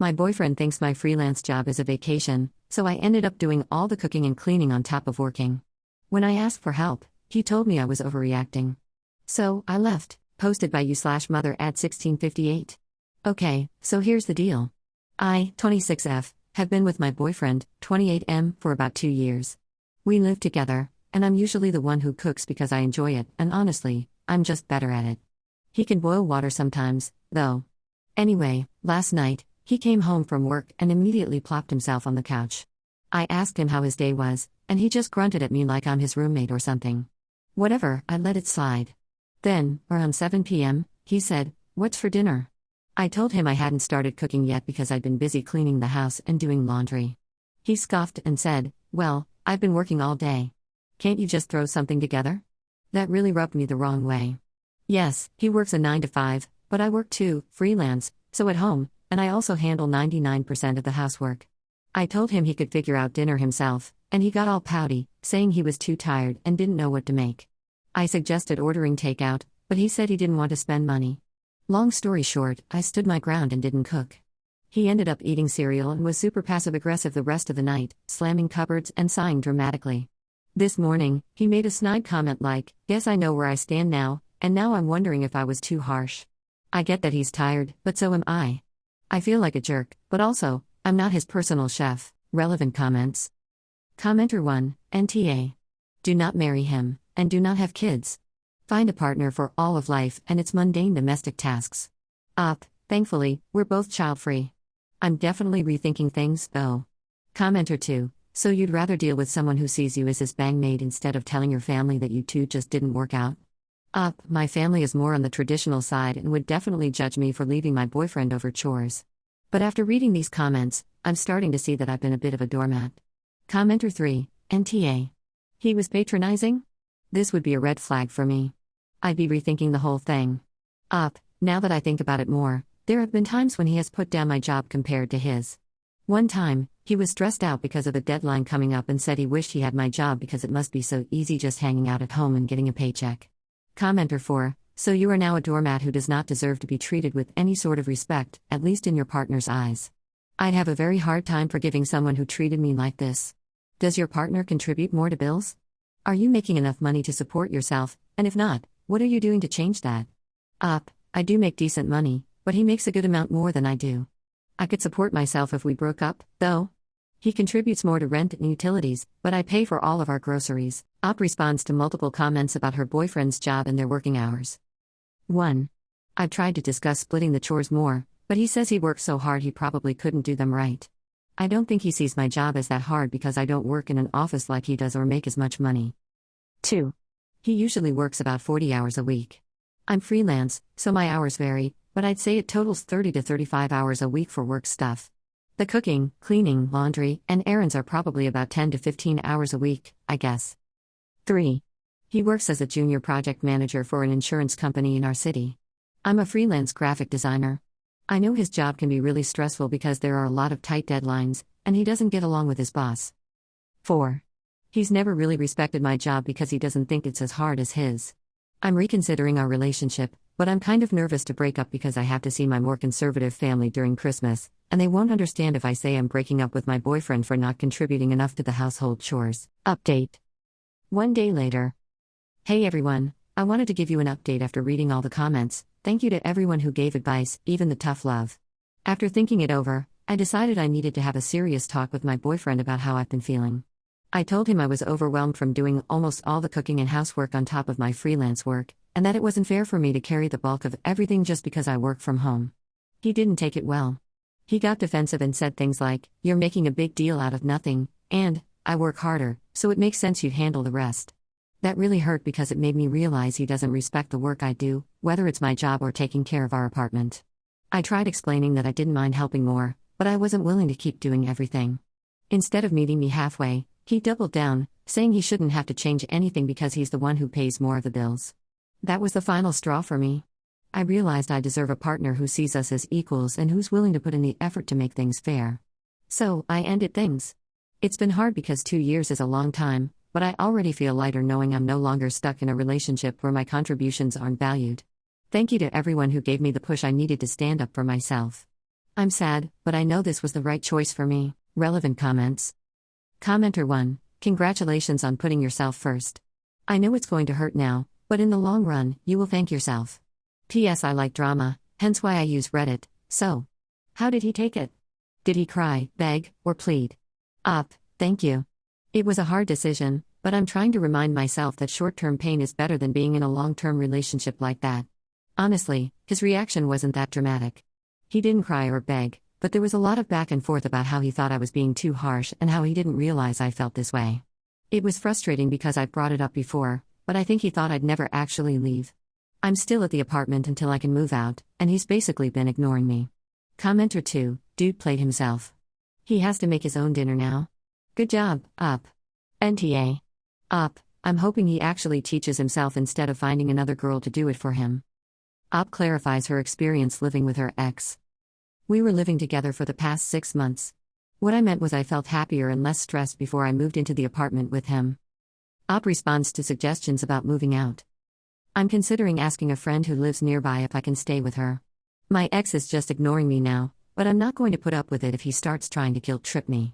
My boyfriend thinks my freelance job is a vacation, so I ended up doing all the cooking and cleaning on top of working. When I asked for help, he told me I was overreacting. So, I left, posted by you/mother at 1658. Okay, so here's the deal. I, 26F, have been with my boyfriend, 28M, for about 2 years. We live together, and I'm usually the one who cooks because I enjoy it, and honestly, I'm just better at it. He can boil water sometimes, though. Anyway, last night, he came home from work and immediately plopped himself on the couch. I asked him how his day was, and he just grunted at me like I'm his roommate or something. Whatever, I let it slide. Then, around 7 p.m., he said, "What's for dinner?" I told him I hadn't started cooking yet because I'd been busy cleaning the house and doing laundry. He scoffed and said, "Well, I've been working all day. Can't you just throw something together?" That really rubbed me the wrong way. Yes, he works a 9 to 5, but I work too, freelance, so at home, and I also handle 99% of the housework. I told him he could figure out dinner himself, and he got all pouty, saying he was too tired and didn't know what to make. I suggested ordering takeout, but he said he didn't want to spend money. Long story short, I stood my ground and didn't cook. He ended up eating cereal and was super passive-aggressive the rest of the night, slamming cupboards and sighing dramatically. This morning, he made a snide comment like, "Guess I know where I stand now, and now I'm wondering if I was too harsh." I get that he's tired, but so am I. I feel like a jerk, but also, I'm not his personal chef. Relevant comments. Commenter 1, NTA. Do not marry him, and do not have kids. Find a partner for all of life and its mundane domestic tasks. Thankfully, we're both child-free. I'm definitely rethinking things, though. Commenter 2. So you'd rather deal with someone who sees you as his bangmate instead of telling your family that you two just didn't work out? My family is more on the traditional side and would definitely judge me for leaving my boyfriend over chores. But after reading these comments, I'm starting to see that I've been a bit of a doormat. Commenter 3, NTA. He was patronizing? This would be a red flag for me. I'd be rethinking the whole thing. Now that I think about it more, there have been times when he has put down my job compared to his. One time, he was stressed out because of a deadline coming up and said he wished he had my job because it must be so easy just hanging out at home and getting a paycheck. Commenter 4. So you are now a doormat who does not deserve to be treated with any sort of respect, at least in your partner's eyes. I'd have a very hard time forgiving someone who treated me like this. Does your partner contribute more to bills? Are you making enough money to support yourself, and if not, what are you doing to change that? I do make decent money, but he makes a good amount more than I do. I could support myself if we broke up, though. He contributes more to rent and utilities, but I pay for all of our groceries. Responds to multiple comments about her boyfriend's job and their working hours. 1. I've tried to discuss splitting the chores more, but he says he works so hard he probably couldn't do them right. I don't think he sees my job as that hard because I don't work in an office like he does or make as much money. 2. He usually works about 40 hours a week. I'm freelance, so my hours vary, but I'd say it totals 30 to 35 hours a week for work stuff. The cooking, cleaning, laundry, and errands are probably about 10 to 15 hours a week, I guess. 3. He works as a junior project manager for an insurance company in our city. I'm a freelance graphic designer. I know his job can be really stressful because there are a lot of tight deadlines, and he doesn't get along with his boss. 4. He's never really respected my job because he doesn't think it's as hard as his. I'm reconsidering our relationship, but I'm kind of nervous to break up because I have to see my more conservative family during Christmas, and they won't understand if I say I'm breaking up with my boyfriend for not contributing enough to the household chores. Update. 1 day later. Hey everyone, I wanted to give you an update after reading all the comments. Thank you to everyone who gave advice, even the tough love. After thinking it over, I decided I needed to have a serious talk with my boyfriend about how I've been feeling. I told him I was overwhelmed from doing almost all the cooking and housework on top of my freelance work, and that it wasn't fair for me to carry the bulk of everything just because I work from home. He didn't take it well. He got defensive and said things like, "You're making a big deal out of nothing," and, "I work harder, so it makes sense you'd handle the rest." That really hurt because it made me realize he doesn't respect the work I do, whether it's my job or taking care of our apartment. I tried explaining that I didn't mind helping more, but I wasn't willing to keep doing everything. Instead of meeting me halfway, he doubled down, saying he shouldn't have to change anything because he's the one who pays more of the bills. That was the final straw for me. I realized I deserve a partner who sees us as equals and who's willing to put in the effort to make things fair. So, I ended things. It's been hard because 2 years is a long time, but I already feel lighter knowing I'm no longer stuck in a relationship where my contributions aren't valued. Thank you to everyone who gave me the push I needed to stand up for myself. I'm sad, but I know this was the right choice for me. Relevant comments. Commenter 1. Congratulations on putting yourself first. I know it's going to hurt now, but in the long run, you will thank yourself. P.S. I like drama, hence why I use Reddit. So, how did he take it? Did he cry, beg, or plead? Thank you. It was a hard decision, but I'm trying to remind myself that short-term pain is better than being in a long-term relationship like that. Honestly, his reaction wasn't that dramatic. He didn't cry or beg, but there was a lot of back and forth about how he thought I was being too harsh and how he didn't realize I felt this way. It was frustrating because I've brought it up before, but I think he thought I'd never actually leave. I'm still at the apartment until I can move out, and he's basically been ignoring me. Commenter 2. Dude played himself. He has to make his own dinner now. Good job, up. NTA. Up. I'm hoping he actually teaches himself instead of finding another girl to do it for him. Up clarifies her experience living with her ex. We were living together for the past 6 months. What I meant was I felt happier and less stressed before I moved into the apartment with him. Op responds to suggestions about moving out. I'm considering asking a friend who lives nearby if I can stay with her. My ex is just ignoring me now, but I'm not going to put up with it if he starts trying to guilt trip me.